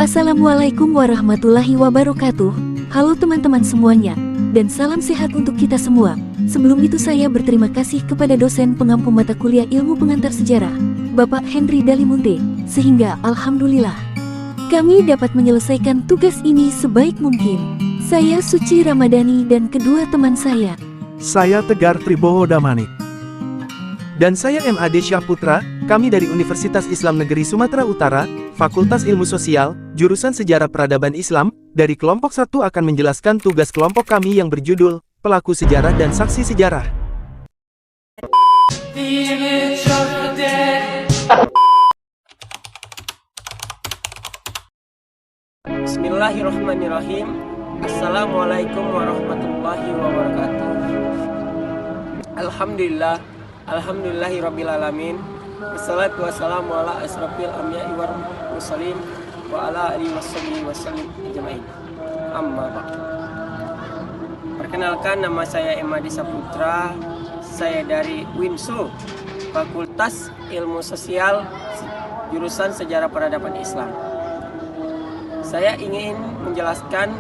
Assalamualaikum warahmatullahi wabarakatuh. Halo teman-teman semuanya, dan salam sehat untuk kita semua. Sebelum itu saya berterima kasih kepada dosen pengampu mata kuliah ilmu pengantar sejarah, Bapak Henry Dalimunte, sehingga alhamdulillah kami dapat menyelesaikan tugas ini sebaik mungkin. Saya Suci Ramadhani dan kedua teman saya. Saya Tegar Tribowo Damanik. Dan saya M.Ade Syahputra, kami dari Universitas Islam Negeri Sumatera Utara, Fakultas Ilmu Sosial, Jurusan Sejarah Peradaban Islam, dari kelompok 1 akan menjelaskan tugas kelompok kami yang berjudul, Pelaku Sejarah dan Saksi Sejarah. Bismillahirrahmanirrahim. Assalamualaikum warahmatullahi wabarakatuh. Alhamdulillahirrabbilalamin. Wassalatu wassalamu ala asrafil anbiya'i wal mursalin wa ala alihi wasallim ajma'in. Amma ba'du. Perkenalkan, nama saya M.Ade Syahputra. Saya dari WIMSU, Fakultas Ilmu Sosial, Jurusan Sejarah Peradaban Islam. Saya ingin menjelaskan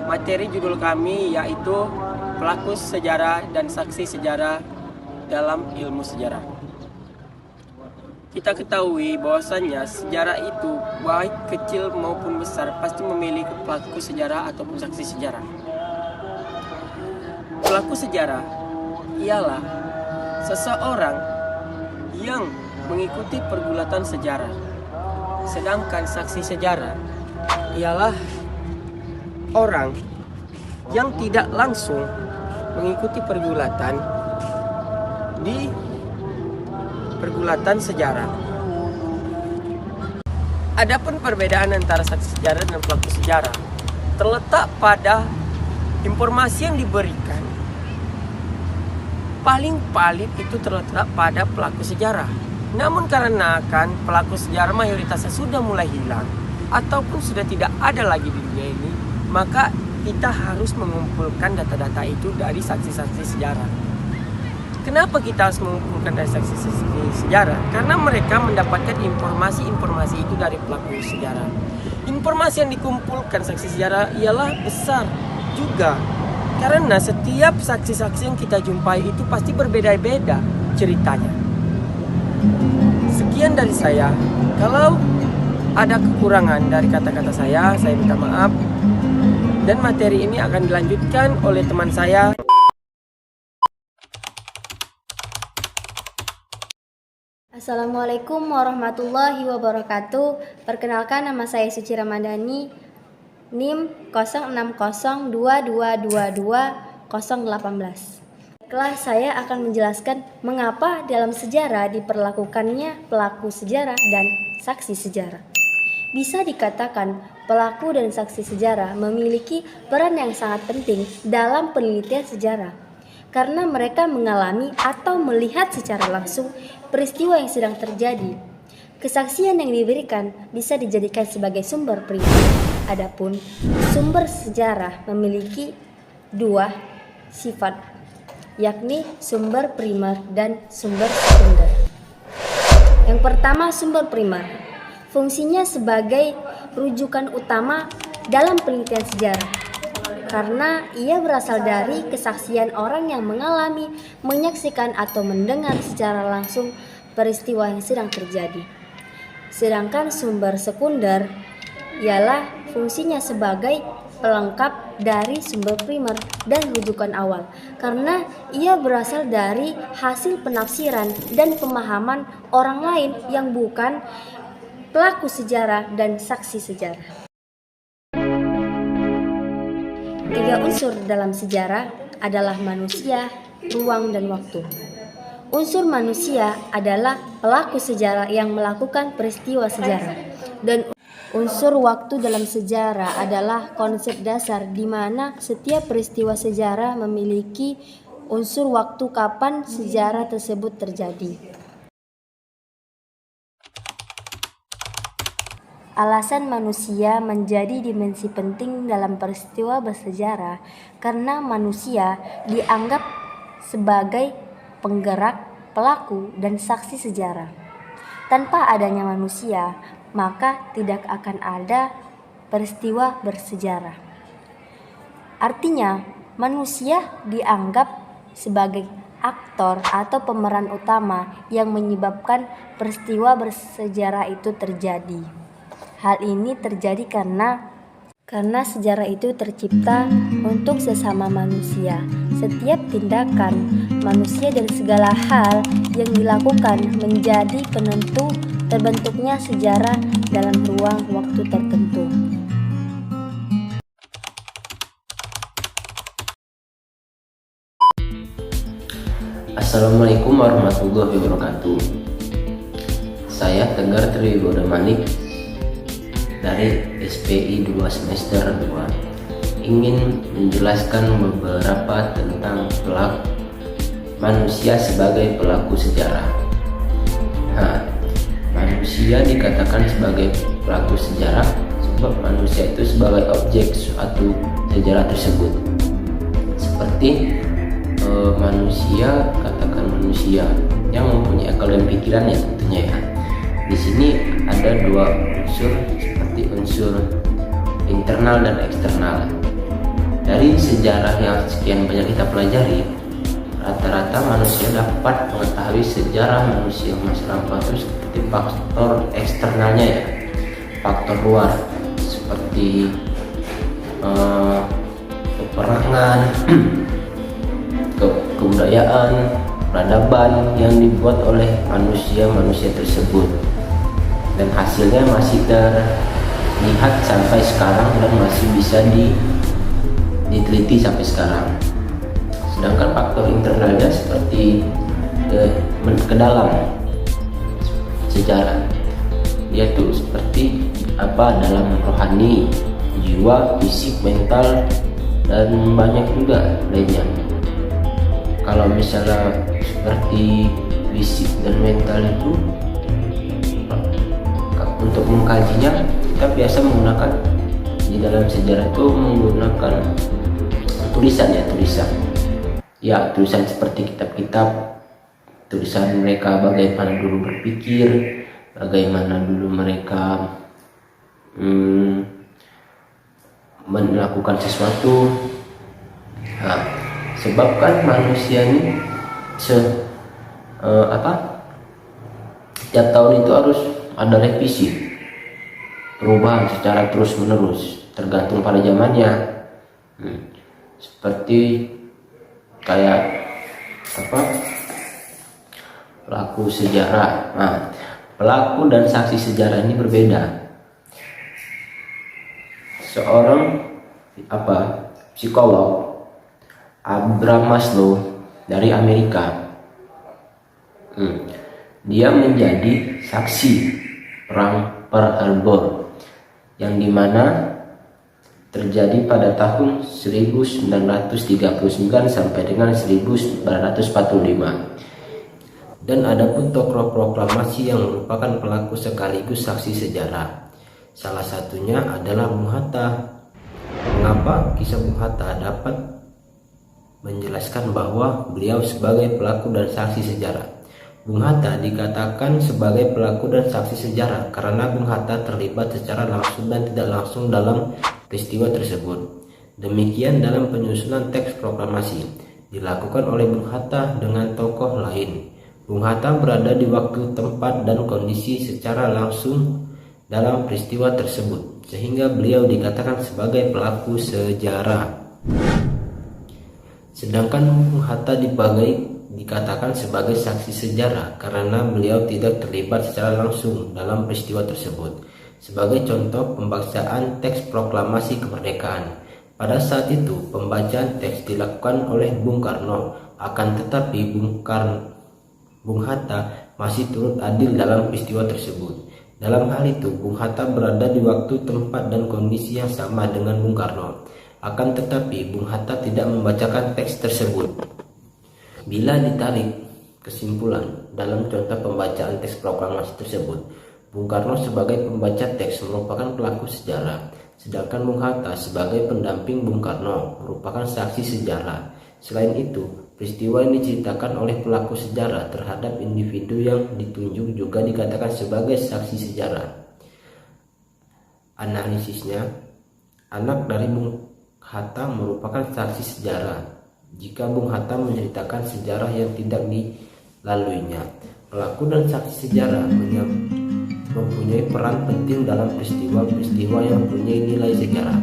materi judul kami, yaitu Pelaku Sejarah dan Saksi Sejarah dalam ilmu sejarah. Kita ketahui bahwasannya sejarah itu baik kecil maupun besar pasti memiliki pelaku sejarah ataupun saksi sejarah. Pelaku sejarah ialah seseorang yang mengikuti pergulatan sejarah. Sedangkan saksi sejarah ialah orang yang tidak langsung mengikuti pergulatan di pergulatan sejarah. Adapun perbedaan antara saksi sejarah dan pelaku sejarah terletak pada informasi yang diberikan. Paling itu terletak pada pelaku sejarah. Namun karena kan pelaku sejarah mayoritasnya sudah mulai hilang ataupun sudah tidak ada lagi di dunia ini, maka kita harus mengumpulkan data-data itu dari saksi-saksi sejarah. Kenapa kita harus mengumpulkan dari saksi-saksi sejarah? Karena mereka mendapatkan informasi-informasi itu dari pelaku sejarah. Informasi yang dikumpulkan saksi sejarah ialah besar juga. Karena setiap saksi-saksi yang kita jumpai itu pasti berbeda-beda ceritanya. Sekian dari saya. Kalau ada kekurangan dari kata-kata saya minta maaf. Dan materi ini akan dilanjutkan oleh teman saya. Assalamualaikum warahmatullahi wabarakatuh. Perkenalkan, nama saya Suci Ramadhani, NIM 0602222018. Baiklah, saya akan menjelaskan mengapa dalam sejarah diperlakukannya pelaku sejarah dan saksi sejarah. Bisa dikatakan pelaku dan saksi sejarah memiliki peran yang sangat penting dalam penelitian sejarah, karena mereka mengalami atau melihat secara langsung peristiwa yang sedang terjadi. Kesaksian yang diberikan bisa dijadikan sebagai sumber primer. Adapun sumber sejarah memiliki dua sifat, yakni sumber primer dan sumber sekunder. Yang pertama, sumber primer. Fungsinya sebagai rujukan utama dalam penelitian sejarah, karena ia berasal dari kesaksian orang yang mengalami, menyaksikan atau mendengar secara langsung peristiwa yang sedang terjadi. Sedangkan sumber sekunder ialah fungsinya sebagai pelengkap dari sumber primer dan rujukan awal, karena ia berasal dari hasil penafsiran dan pemahaman orang lain yang bukan pelaku sejarah dan saksi sejarah. Tiga unsur dalam sejarah adalah manusia, ruang, dan waktu. Unsur manusia adalah pelaku sejarah yang melakukan peristiwa sejarah, dan unsur waktu dalam sejarah adalah konsep dasar di mana setiap peristiwa sejarah memiliki unsur waktu kapan sejarah tersebut terjadi. Alasan manusia menjadi dimensi penting dalam peristiwa bersejarah karena manusia dianggap sebagai penggerak, pelaku, dan saksi sejarah. Tanpa adanya manusia, maka tidak akan ada peristiwa bersejarah. Artinya, manusia dianggap sebagai aktor atau pemeran utama yang menyebabkan peristiwa bersejarah itu terjadi. Hal ini terjadi karena sejarah itu tercipta untuk sesama manusia. Setiap tindakan manusia dan segala hal yang dilakukan menjadi penentu terbentuknya sejarah dalam ruang waktu tertentu. Assalamualaikum warahmatullahi wabarakatuh. Saya Tegar Triwibowo Damanik dari SPI 2 semester 2 ingin menjelaskan beberapa tentang manusia sebagai pelaku sejarah. Manusia dikatakan sebagai pelaku sejarah sebab manusia itu sebagai objek suatu sejarah tersebut. Seperti manusia, katakan manusia yang mempunyai akal dan pikiran ya tentunya ya. Di sini ada dua unsur seperti unsur internal dan eksternal. Dari sejarah yang sekian banyak kita pelajari, rata-rata manusia dapat mengetahui sejarah manusia masa lampau itu seperti faktor eksternalnya ya, faktor luar seperti peperangan, kebudayaan, peradaban yang dibuat oleh manusia tersebut, dan hasilnya masih terlihat sampai sekarang dan masih bisa diteliti sampai sekarang. Sedangkan faktor internalnya seperti ke dalam sejarah, yaitu seperti dalam rohani, jiwa, fisik, mental, dan banyak juga lainnya. Kalau misalnya seperti fisik dan mental itu, untuk mengkajinya kita biasa menggunakan di dalam sejarah itu menggunakan tulisan seperti kitab-kitab, tulisan mereka bagaimana dulu berpikir, bagaimana dulu mereka melakukan sesuatu. Sebab kan manusia ini tiap tahun itu harus ada revisi, perubahan secara terus menerus tergantung pada zamannya. Seperti kayak pelaku sejarah. Pelaku dan saksi sejarah ini berbeda. Seorang psikolog Abraham Maslow dari Amerika, dia menjadi saksi perang Pearl Harbor yang dimana terjadi pada tahun 1939 sampai dengan 1945. Dan ada pun tokoh proklamasi yang merupakan pelaku sekaligus saksi sejarah. Salah satunya adalah Bung Hatta. Mengapa kisah Bung Hatta dapat menjelaskan bahwa beliau sebagai pelaku dan saksi sejarah? Bung Hatta dikatakan sebagai pelaku dan saksi sejarah karena Bung Hatta terlibat secara langsung dan tidak langsung dalam peristiwa tersebut. Demikian dalam penyusunan teks proklamasi dilakukan oleh Bung Hatta dengan tokoh lain. Bung Hatta berada di waktu, tempat, dan kondisi secara langsung dalam peristiwa tersebut, sehingga beliau dikatakan sebagai pelaku sejarah. Sedangkan Bung Hatta dikatakan sebagai saksi sejarah karena beliau tidak terlibat secara langsung dalam peristiwa tersebut. Sebagai contoh, pembacaan teks proklamasi kemerdekaan. Pada saat itu, pembacaan teks dilakukan oleh Bung Karno, akan tetapi Bung Hatta masih turut adil dalam peristiwa tersebut. Dalam hal itu, Bung Hatta berada di waktu, tempat, dan kondisi yang sama dengan Bung Karno. Akan tetapi, Bung Hatta tidak membacakan teks tersebut. Bila ditarik kesimpulan dalam contoh pembacaan teks proklamasi tersebut, Bung Karno sebagai pembaca teks merupakan pelaku sejarah, sedangkan Bung Hatta sebagai pendamping Bung Karno merupakan saksi sejarah. Selain itu, peristiwa yang diceritakan oleh pelaku sejarah terhadap individu yang ditunjuk juga dikatakan sebagai saksi sejarah. Analisisnya, anak dari Bung Hatta merupakan saksi sejarah. Jika Bung Hatta menceritakan sejarah yang tidak dilaluinya, pelaku dan saksi sejarah mempunyai peran penting dalam peristiwa-peristiwa yang mempunyai nilai sejarah.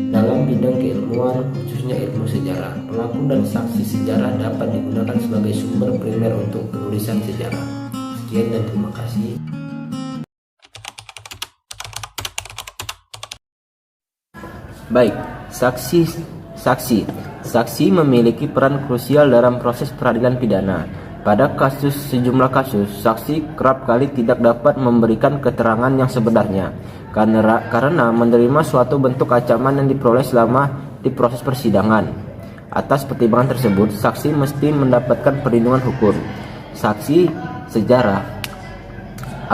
Dalam bidang keilmuan, khususnya ilmu sejarah, pelaku dan saksi sejarah dapat digunakan sebagai sumber primer untuk penulisan sejarah. Sekian dan terima kasih. Baik, saksi memiliki peran krusial dalam proses peradilan pidana. Pada sejumlah kasus, saksi kerap kali tidak dapat memberikan keterangan yang sebenarnya karena menerima suatu bentuk ancaman yang diperoleh selama di proses persidangan. Atas pertimbangan tersebut, saksi mesti mendapatkan perlindungan hukum. Saksi sejarah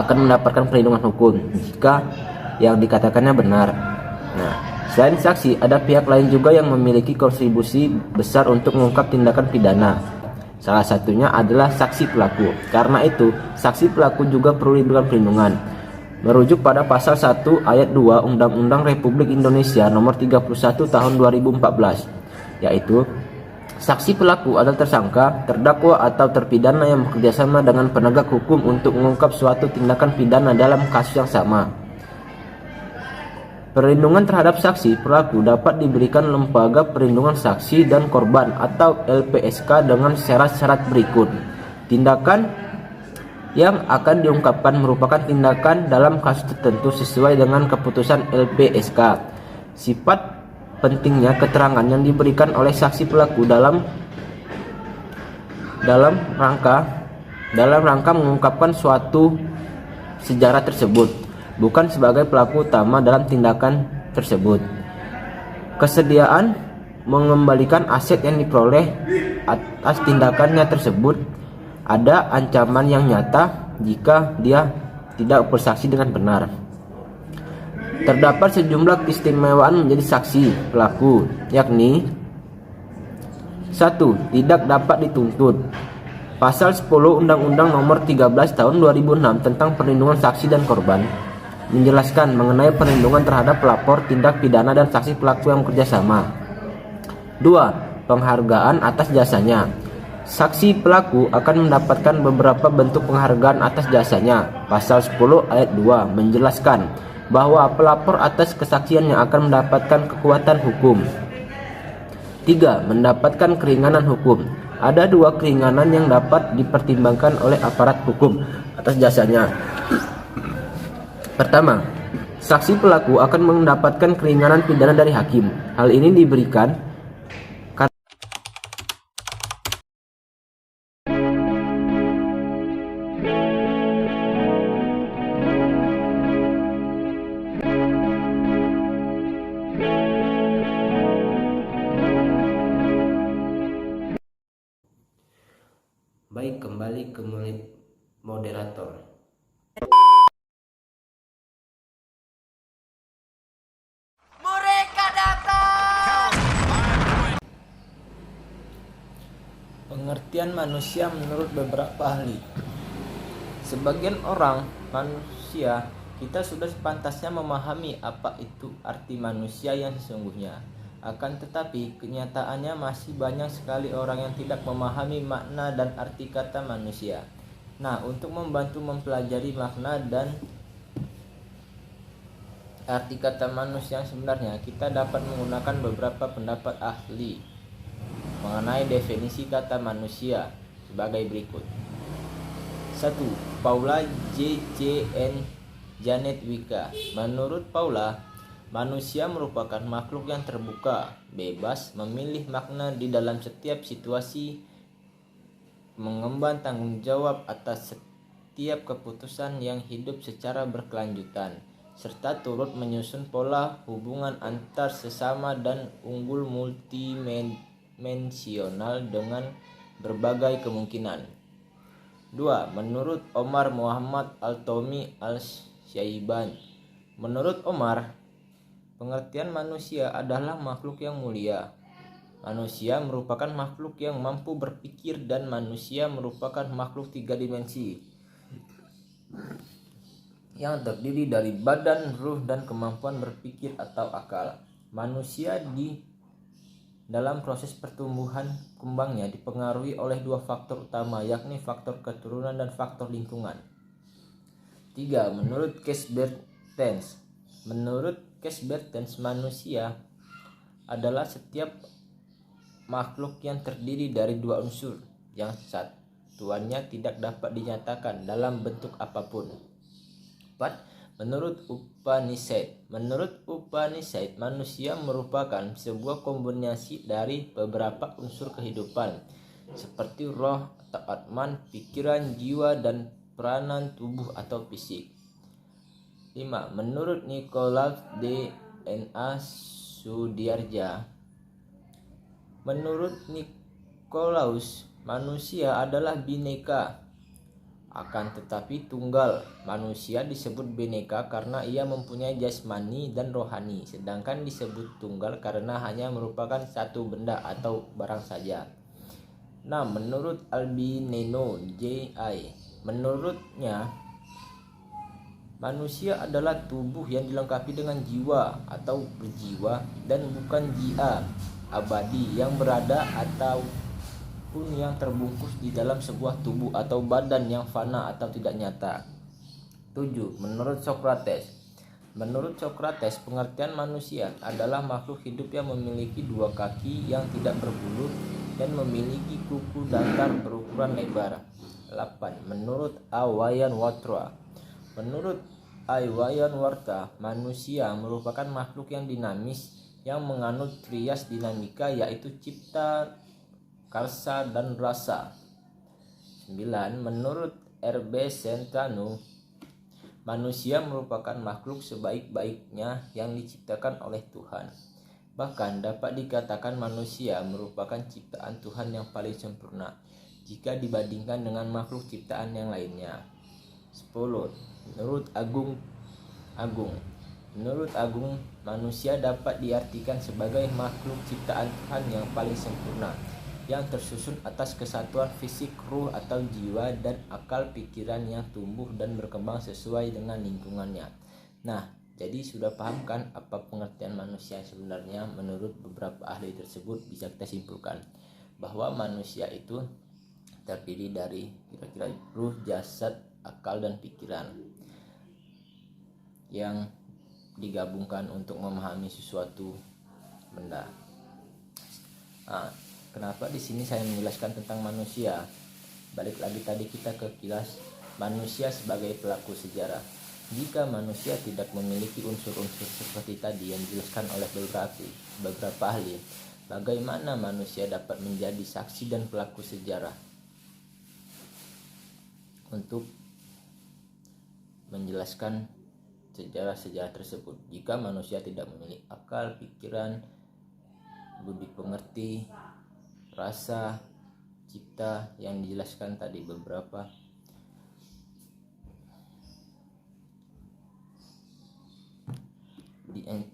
akan mendapatkan perlindungan hukum jika yang dikatakannya benar. Nah, selain saksi, ada pihak lain juga yang memiliki kontribusi besar untuk mengungkap tindakan pidana. Salah satunya adalah saksi pelaku. Karena itu, saksi pelaku juga perlu diberikan perlindungan. Merujuk pada pasal 1 ayat 2 Undang-Undang Republik Indonesia Nomor 31 Tahun 2014, yaitu saksi pelaku adalah tersangka, terdakwa atau terpidana yang bekerjasama dengan penegak hukum untuk mengungkap suatu tindakan pidana dalam kasus yang sama. Perlindungan terhadap saksi pelaku dapat diberikan Lembaga Perlindungan Saksi dan Korban atau LPSK dengan syarat-syarat berikut. Tindakan yang akan diungkapkan merupakan tindakan dalam kasus tertentu sesuai dengan keputusan LPSK. Sifat pentingnya keterangan yang diberikan oleh saksi pelaku dalam rangka mengungkapkan suatu sejarah tersebut, bukan sebagai pelaku utama dalam tindakan tersebut. Kesediaan mengembalikan aset yang diperoleh atas tindakannya tersebut. Ada ancaman yang nyata jika dia tidak bersaksi dengan benar. Terdapat sejumlah keistimewaan menjadi saksi pelaku, yakni 1. Tidak dapat dituntut. Pasal 10 Undang-Undang Nomor 13 Tahun 2006 tentang Perlindungan Saksi dan Korban menjelaskan mengenai perlindungan terhadap pelapor tindak pidana dan saksi pelaku yang bekerjasama. 2. Penghargaan atas jasanya. Saksi pelaku akan mendapatkan beberapa bentuk penghargaan atas jasanya. Pasal 10 ayat 2 menjelaskan bahwa pelapor atas kesaksiannya akan mendapatkan kekuatan hukum. 3. Mendapatkan keringanan hukum. Ada 2 keringanan yang dapat dipertimbangkan oleh aparat hukum atas jasanya. Pertama, saksi pelaku akan mendapatkan keringanan pidana dari hakim. Hal ini diberikan Baik, kembali ke moderator. Pengertian manusia menurut beberapa ahli. Sebagian orang manusia, kita sudah sepantasnya memahami apa itu arti manusia yang sesungguhnya. Akan tetapi, kenyataannya masih banyak sekali orang yang tidak memahami makna dan arti kata manusia. Nah, untuk membantu mempelajari makna dan arti kata manusia yang sebenarnya, kita dapat menggunakan beberapa pendapat ahli mengenai definisi kata manusia sebagai berikut. 1. Paula J.C.N. Janet Wicca. Menurut Paula, manusia merupakan makhluk yang terbuka, bebas, memilih makna di dalam setiap situasi, mengemban tanggung jawab atas setiap keputusan yang hidup secara berkelanjutan, serta turut menyusun pola hubungan antar sesama dan unggul multidimensional dengan berbagai kemungkinan. 2. Menurut Omar Muhammad Al-Tomi Al-Syaiban. Menurut Omar, pengertian manusia adalah makhluk yang mulia. Manusia merupakan makhluk yang mampu berpikir dan manusia merupakan makhluk 3 dimensi. yang terdiri dari badan, ruh, dan kemampuan berpikir atau akal. Manusia di dalam proses pertumbuhan kembangnya dipengaruhi oleh dua faktor utama, yakni faktor keturunan dan faktor lingkungan. 3. Menurut Cash-Bertens, manusia adalah setiap makhluk yang terdiri dari dua unsur yang satuannya tidak dapat dinyatakan dalam bentuk apapun. 4. Menurut Upanishad, manusia merupakan sebuah kombinasi dari beberapa unsur kehidupan seperti roh atau atman, pikiran, jiwa, dan peranan tubuh atau fisik. 5. Menurut Nikolaus D. N.A. Sudiarja, menurut Nikolaus, manusia adalah bineka, akan tetapi tunggal. Manusia disebut bineka karena ia mempunyai jasmani dan rohani, sedangkan disebut tunggal karena hanya merupakan satu benda atau barang saja. 6. Menurut Albineno J.I., menurutnya manusia adalah tubuh yang dilengkapi dengan jiwa atau berjiwa dan bukan jia abadi yang berada ataupun yang terbungkus di dalam sebuah tubuh atau badan yang fana atau tidak nyata. 7. Menurut Socrates, pengertian manusia adalah makhluk hidup yang memiliki dua kaki yang tidak berbulu dan memiliki kuku datar berukuran lebar. 8. Menurut Awayan Warta, manusia merupakan makhluk yang dinamis yang menganut trias dinamika, yaitu cipta, karsa, dan rasa. 9. Menurut R.B. Centano, manusia merupakan makhluk sebaik-baiknya yang diciptakan oleh Tuhan. Bahkan dapat dikatakan manusia merupakan ciptaan Tuhan yang paling sempurna jika dibandingkan dengan makhluk ciptaan yang lainnya. 10. Menurut Agung, manusia dapat diartikan sebagai makhluk ciptaan Tuhan yang paling sempurna, yang tersusun atas kesatuan fisik, ruh atau jiwa, dan akal pikiran yang tumbuh dan berkembang sesuai dengan lingkungannya. Nah, jadi sudah paham kan apa pengertian manusia sebenarnya? Menurut beberapa ahli tersebut bisa kita simpulkan bahwa manusia itu terdiri dari kira-kira ruh, jasad, akal, dan pikiran yang digabungkan untuk memahami sesuatu benda. Nah, kenapa di sini saya menjelaskan tentang manusia? Balik lagi tadi kita ke kilas manusia sebagai pelaku sejarah. Jika manusia tidak memiliki unsur-unsur seperti tadi yang dijelaskan oleh beberapa ahli, bagaimana manusia dapat menjadi saksi dan pelaku sejarah? Untuk menjelaskan sejarah-sejarah tersebut, jika manusia tidak memiliki akal, pikiran, budi pengerti, rasa, cipta yang dijelaskan tadi beberapa,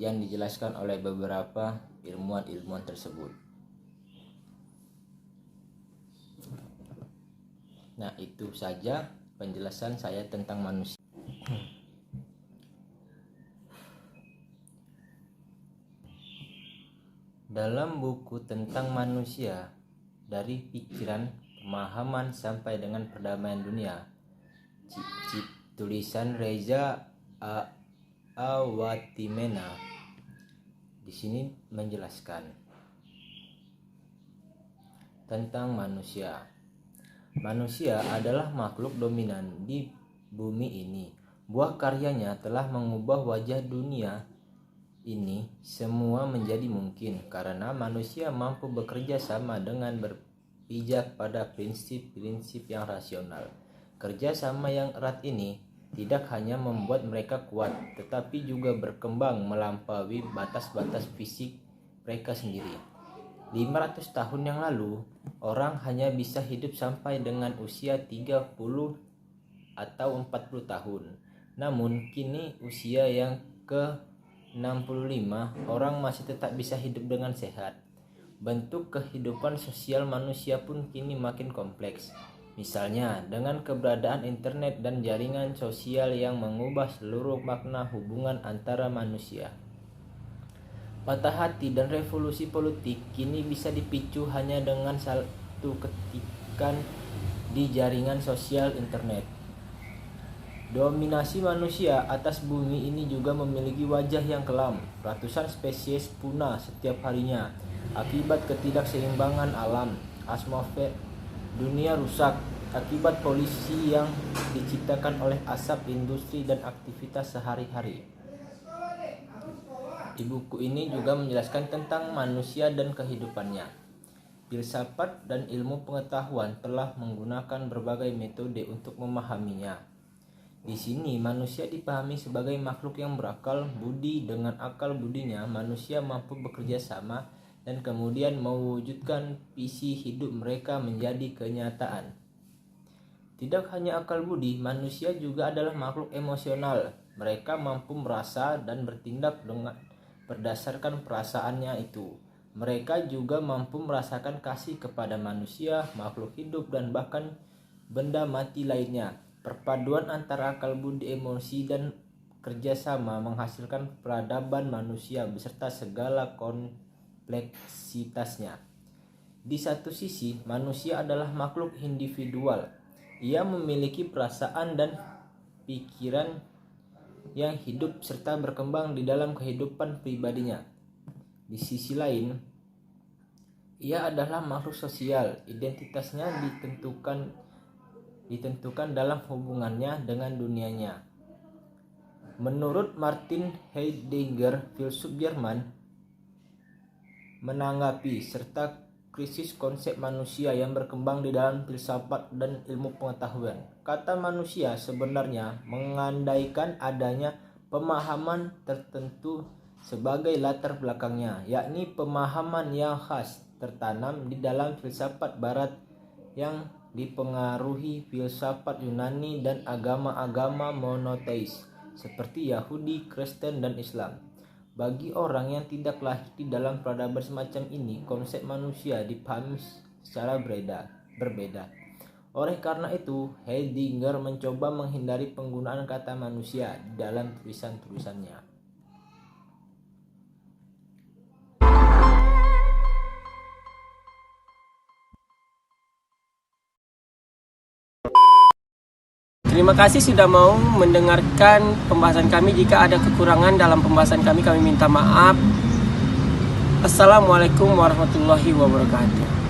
yang dijelaskan oleh beberapa ilmuwan tersebut. Nah, itu saja penjelasan saya tentang manusia. Dalam buku tentang manusia, dari pikiran, pemahaman sampai dengan perdamaian dunia, tulisan Reza Awatimena di sini menjelaskan tentang manusia. Manusia adalah makhluk dominan di bumi ini. Buah karyanya telah mengubah wajah dunia ini semua menjadi mungkin karena manusia mampu bekerja sama dengan berpijak pada prinsip-prinsip yang rasional. Kerjasama yang erat ini tidak hanya membuat mereka kuat, tetapi juga berkembang melampaui batas-batas fisik mereka sendiri. 500 tahun yang lalu, orang hanya bisa hidup sampai dengan usia 30 atau 40 tahun. Namun kini usia yang ke-65, orang masih tetap bisa hidup dengan sehat. Bentuk kehidupan sosial manusia pun kini makin kompleks. Misalnya, dengan keberadaan internet dan jaringan sosial yang mengubah seluruh makna hubungan antara manusia. Patah hati dan revolusi politik kini bisa dipicu hanya dengan satu ketikan di jaringan sosial internet. Dominasi manusia atas bumi ini juga memiliki wajah yang kelam. Ratusan spesies punah setiap harinya akibat ketidakseimbangan alam. Atmosfer dunia rusak akibat polusi yang diciptakan oleh asap industri dan aktivitas sehari-hari. Di buku ini juga menjelaskan tentang manusia dan kehidupannya. Filsafat dan ilmu pengetahuan telah menggunakan berbagai metode untuk memahaminya. Di sini manusia dipahami sebagai makhluk yang berakal budi. Dengan akal budinya, manusia mampu bekerja sama dan kemudian mewujudkan visi hidup mereka menjadi kenyataan. Tidak hanya akal budi, manusia juga adalah makhluk emosional. Mereka mampu merasa dan bertindak dengan berdasarkan perasaannya itu. Mereka juga mampu merasakan kasih kepada manusia, makhluk hidup, dan bahkan benda mati lainnya. Perpaduan antara akal budi, emosi, dan kerjasama menghasilkan peradaban manusia beserta segala kompleksitasnya. Di satu sisi, manusia adalah makhluk individual. Ia memiliki perasaan dan pikiran yang hidup serta berkembang di dalam kehidupan pribadinya. Di sisi lain, ia adalah makhluk sosial. Identitasnya ditentukan dalam hubungannya dengan dunianya. Menurut Martin Heidegger, filsuf Jerman, menanggapi serta krisis konsep manusia yang berkembang di dalam filsafat dan ilmu pengetahuan. Kata manusia sebenarnya mengandaikan adanya pemahaman tertentu sebagai latar belakangnya, yakni pemahaman yang khas tertanam di dalam filsafat barat yang dipengaruhi filsafat Yunani dan agama-agama monoteis seperti Yahudi, Kristen, dan Islam. Bagi orang yang tidak lahir di dalam peradaban semacam ini, konsep manusia dipahami secara berbeda. Oleh karena itu, Heidegger mencoba menghindari penggunaan kata manusia di dalam tulisan-tulisannya. Terima kasih sudah mau mendengarkan pembahasan kami. Jika ada kekurangan dalam pembahasan kami minta maaf. Assalamualaikum warahmatullahi wabarakatuh.